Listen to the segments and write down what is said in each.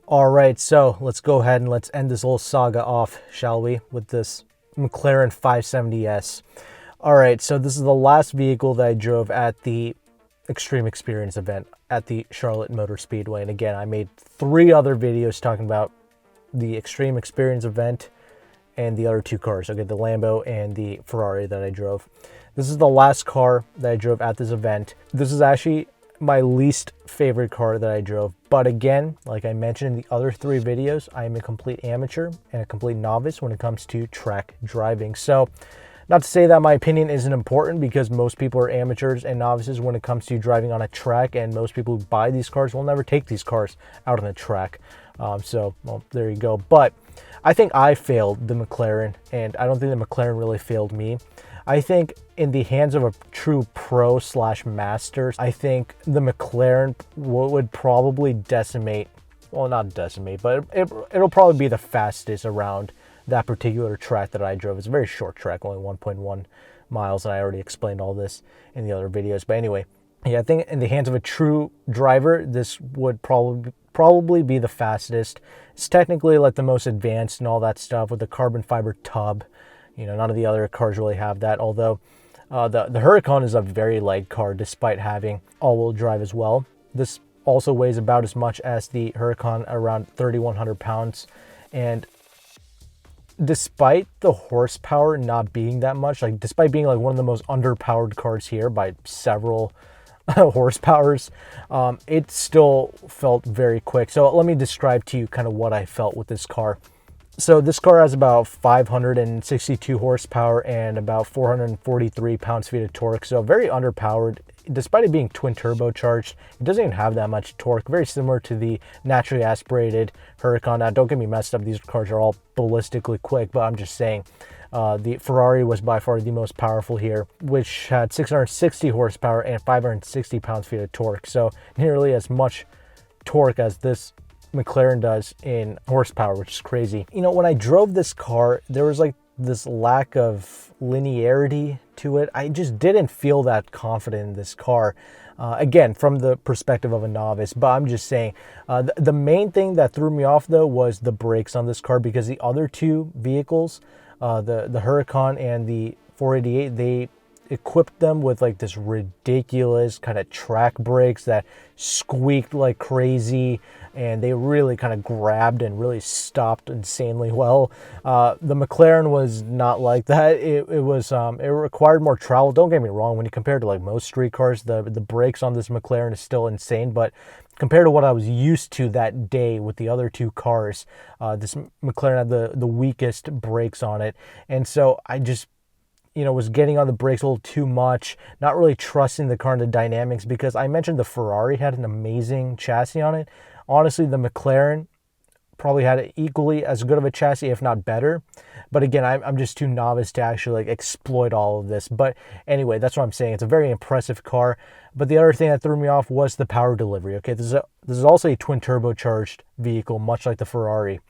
All right, so let's go ahead and let's end this little saga off, shall we, with this McLaren 570s. All right, so this is the last vehicle that I drove at the Extreme Experience event at the Charlotte Motor Speedway. And again, I made 3 other videos talking about the Extreme Experience event and the other 2 cars. Okay, the Lambo and the Ferrari that I drove. This is the last car that I drove at this event. This is actually my least favorite car that I drove. But again, like I mentioned in the other 3 videos, I am a complete amateur and a complete novice when it comes to track driving. So not to say that my opinion isn't important, because most people are amateurs and novices when it comes to driving on a track, and most people who buy these cars will never take these cars out on the track. So, well, there you go. But I think I failed the McLaren, and I don't think the McLaren really failed me. I think in the hands of a true pro / master, I think the McLaren would probably decimate, well, not decimate, but it'll probably be the fastest around that particular track that I drove. It's a very short track, only 1.1 miles, and I already explained all this in the other videos. But anyway, yeah, I think in the hands of a true driver, this would probably be the fastest. It's technically like the most advanced and all that stuff with the carbon fiber tub. You know, none of the other cars really have that, although the Huracan is a very light car despite having all-wheel drive as well. This also weighs about as much as the Huracan, around 3,100 pounds. And despite the horsepower not being that much, like despite being like one of the most underpowered cars here by several horsepowers, it still felt very quick. So let me describe to you kind of what I felt with this car. So this car has about 562 horsepower and about 443 pounds-feet of torque. So very underpowered. Despite it being twin turbocharged, it doesn't even have that much torque. Very similar to the naturally aspirated Huracan. Now, don't get me messed up. These cars are all ballistically quick, but I'm just saying the Ferrari was by far the most powerful here, which had 660 horsepower and 560 pounds-feet of torque. So nearly as much torque as this McLaren does in horsepower, which is crazy. You know, when I drove this car, there was like this lack of linearity to it. I just didn't feel that confident in this car. Again, from the perspective of a novice, but I'm just saying, the main thing that threw me off though was the brakes on this car, because the other 2 vehicles, the Huracan and the 488, they equipped them with like this ridiculous kind of track brakes that squeaked like crazy, and they really kind of grabbed and really stopped insanely well. The McLaren was not like that. It required more travel. Don't get me wrong, when you compare to like most street cars, the brakes on this McLaren is still insane, but compared to what I was used to that day with the other 2 cars, this McLaren had the weakest brakes on it. And so I just, you know, was getting on the brakes a little too much, not really trusting the car and the dynamics, because I mentioned the Ferrari had an amazing chassis on it. Honestly, the McLaren probably had equally as good of a chassis, if not better. But again, I'm just too novice to actually like exploit all of this. But anyway, that's what I'm saying. It's a very impressive car. But the other thing that threw me off was the power delivery. Okay, this is also a twin turbocharged vehicle, much like the Ferrari.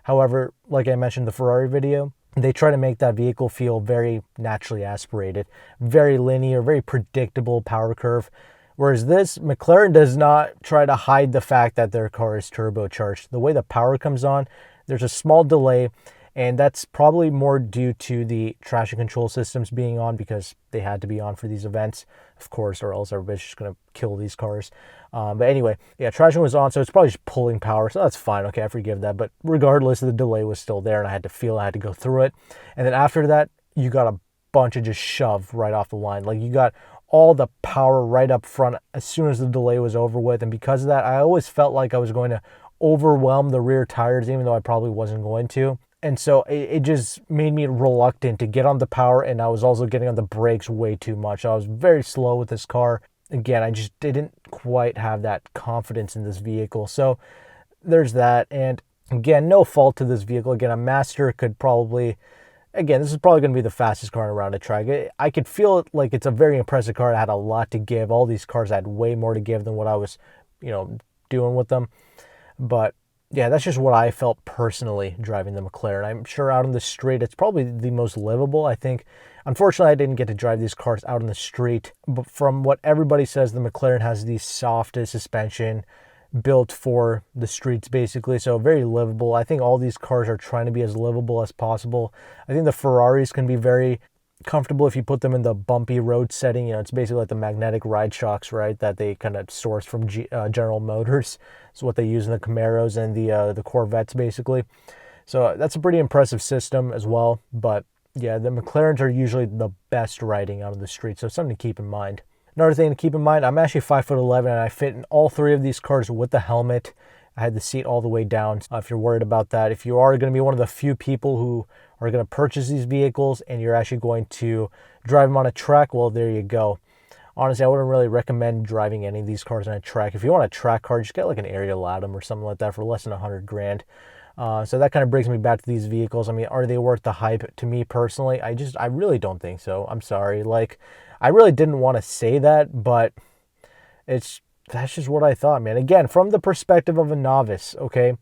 However, like I mentioned in the Ferrari video, they try to make that vehicle feel very naturally aspirated, very linear, very predictable power curve. Whereas this, McLaren does not try to hide the fact that their car is turbocharged. The way the power comes on, there's a small delay, and that's probably more due to the traction control systems being on, because they had to be on for these events, of course, or else everybody's just going to kill these cars. But anyway, yeah, traction was on, so it's probably just pulling power, so that's fine. Okay, I forgive that. But regardless, the delay was still there, and I had to go through it. And then after that, you got a bunch of just shove right off the line. Like, you got all the power right up front as soon as the delay was over with. And because of that, I always felt like I was going to overwhelm the rear tires, even though I probably wasn't going to. And so it just made me reluctant to get on the power, and I was also getting on the brakes way too much. I was very slow with this car. Again, I just didn't quite have that confidence in this vehicle. So there's that. And again, no fault to this vehicle. Again, a master could probably, again, this is probably going to be the fastest car around a track. I could feel it like it's a very impressive car. It had a lot to give. All these cars had way more to give than what I was, doing with them. But yeah, that's just what I felt personally driving the McLaren. I'm sure out on the straight, it's probably the most livable. I think Unfortunately, I didn't get to drive these cars out on the street, but from what everybody says, the McLaren has the softest suspension built for the streets, basically, so very livable. I think all these cars are trying to be as livable as possible. I think the Ferraris can be very comfortable if you put them in the bumpy road setting. It's basically like the magnetic ride shocks, right, that they kind of source from General Motors. It's what they use in the Camaros and the Corvettes, basically. So that's a pretty impressive system as well. But yeah, the McLarens are usually the best riding out of the street, so something to keep in mind. Another thing to keep in mind, I'm actually 5'11", and I fit in all three of these cars with the helmet. I had the seat all the way down. If you're worried about that, if you are going to be one of the few people who are going to purchase these vehicles and you're actually going to drive them on a track, well, there you go. Honestly, I wouldn't really recommend driving any of these cars on a track. If you want a track car, just get like an Ariel Atom or something like that for less than $100,000. So that kind of brings me back to these vehicles. I mean, are they worth the hype? To me personally, I really don't think so. I'm sorry. Like, I really didn't want to say that, but that's just what I thought, man. Again, from the perspective of a novice, okay?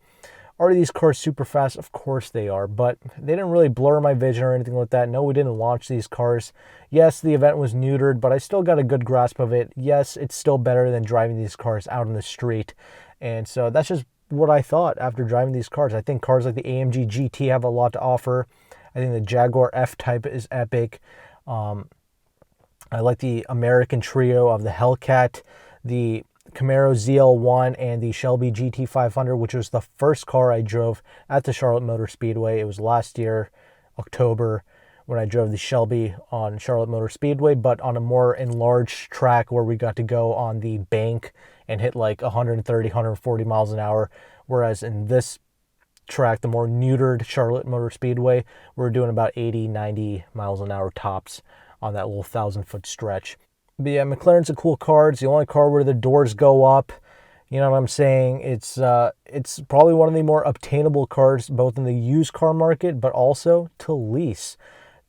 Are these cars super fast? Of course they are, but they didn't really blur my vision or anything like that. No, we didn't launch these cars. Yes, the event was neutered, but I still got a good grasp of it. Yes, it's still better than driving these cars out on the street. And so that's just what I thought after driving these cars. I think cars like the AMG GT have a lot to offer. I think the Jaguar F-Type is epic. I like the American trio of the Hellcat, the Camaro ZL1, and the Shelby GT500, which was the first car I drove at the Charlotte Motor Speedway. It was last year, October, when I drove the Shelby on Charlotte Motor Speedway, but on a more enlarged track where we got to go on the bank and hit like 130, 140 miles an hour. Whereas in this track, the more neutered Charlotte Motor Speedway, we're doing about 80, 90 miles an hour tops on that little 1,000-foot stretch. But yeah, McLaren's a cool car. It's the only car where the doors go up. You know what I'm saying? It's probably one of the more obtainable cars, both in the used car market, but also to lease.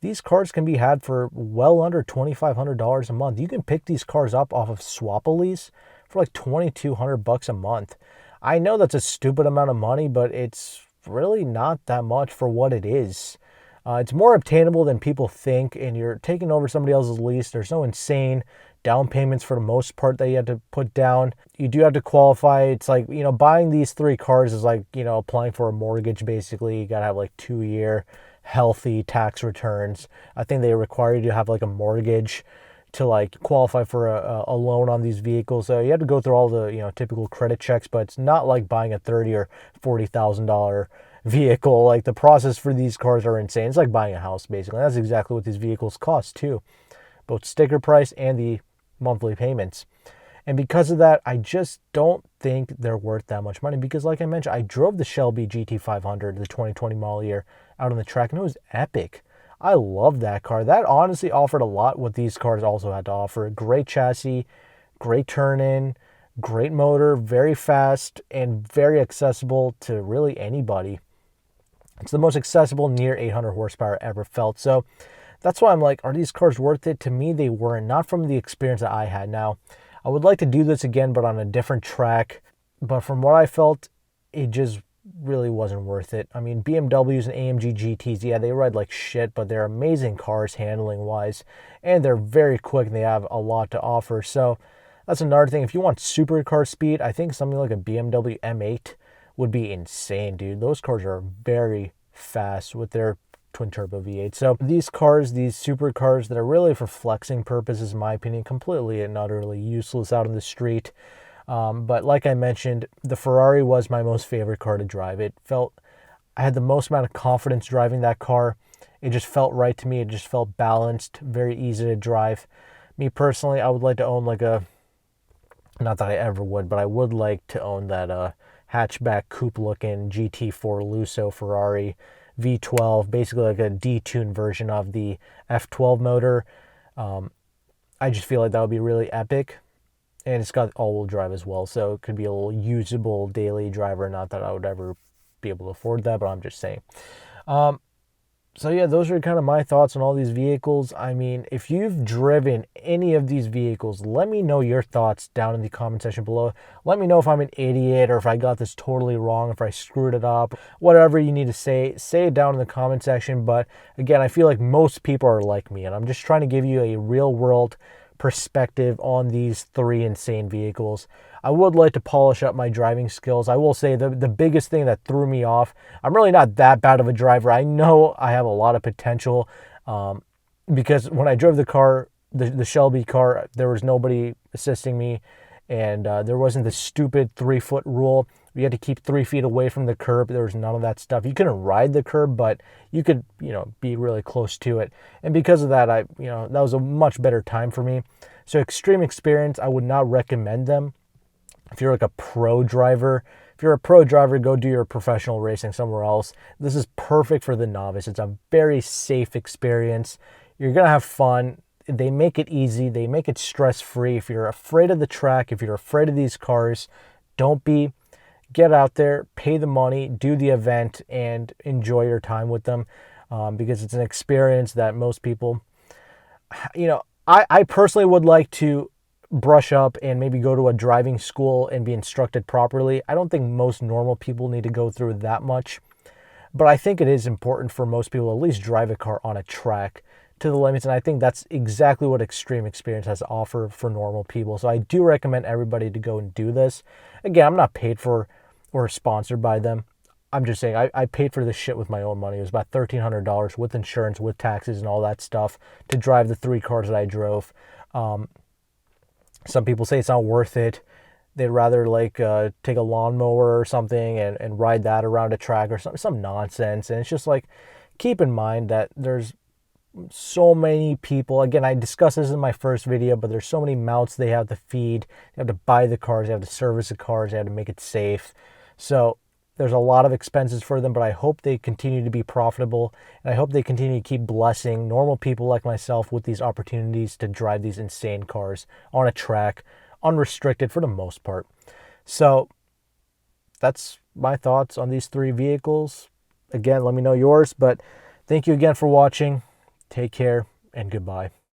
These cars can be had for well under $2,500 a month. You can pick these cars up off of Swap-A-Lease for like $2,200 a month. I know that's a stupid amount of money, but it's really not that much for what it is. It's more obtainable than people think, and you're taking over somebody else's lease. There's no insane down payments for the most part that you have to put down. You do have to qualify. It's like, buying these three cars is like, applying for a mortgage, basically. You got to have like 2-year healthy tax returns. I think they require you to have like a mortgage to like qualify for a loan on these vehicles. So you have to go through all the, typical credit checks, but it's not like buying a $30,000 or $40,000 vehicle. Like, the process for these cars are insane. It's like buying a house, basically. That's exactly what these vehicles cost too, both sticker price and the monthly payments. And because of that, I just don't think they're worth that much money, because like I mentioned, I drove the Shelby GT500, the 2020 model year, out on the track, and it was epic. I love that car. That honestly offered a lot what these cars also had to offer. Great chassis, great turn-in, great motor, very fast, and very accessible to really anybody. It's the most accessible near 800 horsepower ever felt. So that's why I'm like, are these cars worth it? To me, they weren't, not from the experience that I had. Now, I would like to do this again, but on a different track. But from what I felt, it just really wasn't worth it. I mean, BMWs and AMG GTs, yeah, they ride like shit, but they're amazing cars handling-wise, and they're very quick, and they have a lot to offer. So that's another thing. If you want supercar speed, I think something like a BMW M8 would be insane, dude. Those cars are very fast with their twin turbo V8. So these cars, these supercars that are really for flexing purposes, in my opinion, completely and utterly useless out on the street. But like I mentioned, the Ferrari was my most favorite car to drive. I had the most amount of confidence driving that car. It just felt right to me. It just felt balanced, very easy to drive. Me personally, I would like to own like not that I ever would, but I would like to own that hatchback coupe looking GT4 Lusso Ferrari V12, basically like a detuned version of the F12 motor. I just feel like that would be really epic. And it's got all-wheel drive as well, so it could be a little usable daily driver. Not that I would ever be able to afford that, but I'm just saying. So yeah, those are kind of my thoughts on all these vehicles. I mean, if you've driven any of these vehicles, let me know your thoughts down in the comment section below. Let me know if I'm an idiot or if I got this totally wrong, if I screwed it up, whatever you need to say it down in the comment section. But again, I feel like most people are like me, and I'm just trying to give you a real world perspective on these three insane vehicles. I would like to polish up my driving skills. I will say the biggest thing that threw me off, I'm really not that bad of a driver. I know I have a lot of potential because when I drove the car, the Shelby car, there was nobody assisting me, and there wasn't the stupid 3-foot rule. You had to keep 3 feet away from the curb. There was none of that stuff. You couldn't ride the curb, but you could, be really close to it. And because of that, that was a much better time for me. So Extreme Experience, I would not recommend them. If you're like a pro driver, go do your professional racing somewhere else. This is perfect for the novice. It's a very safe experience. You're going to have fun. They make it easy. They make it stress-free. If you're afraid of the track, if you're afraid of these cars, don't be. Get out there, pay the money, do the event, and enjoy your time with them because it's an experience that most people, I personally would like to brush up and maybe go to a driving school and be instructed properly. I don't think most normal people need to go through that much, but I think it is important for most people to at least drive a car on a track to the limits, and I think that's exactly what Extreme Experience has to offer for normal people. So I do recommend everybody to go and do this. Again, I'm not paid for or sponsored by them. I'm just saying I paid for this shit with my own money. It was about $1,300 with insurance, with taxes and all that stuff to drive the 3 cars that I drove. Some people say it's not worth it. They'd rather take a lawnmower or something and ride that around a track or some nonsense. And it's just like, keep in mind that there's so many people. Again, I discussed this in my first video, but there's so many mouths they have to feed. They have to buy the cars, they have to service the cars, they have to make it safe. So there's a lot of expenses for them, but I hope they continue to be profitable, and I hope they continue to keep blessing normal people like myself with these opportunities to drive these insane cars on a track, unrestricted for the most part. So that's my thoughts on these 3 vehicles. Again, let me know yours, but thank you again for watching. Take care and goodbye.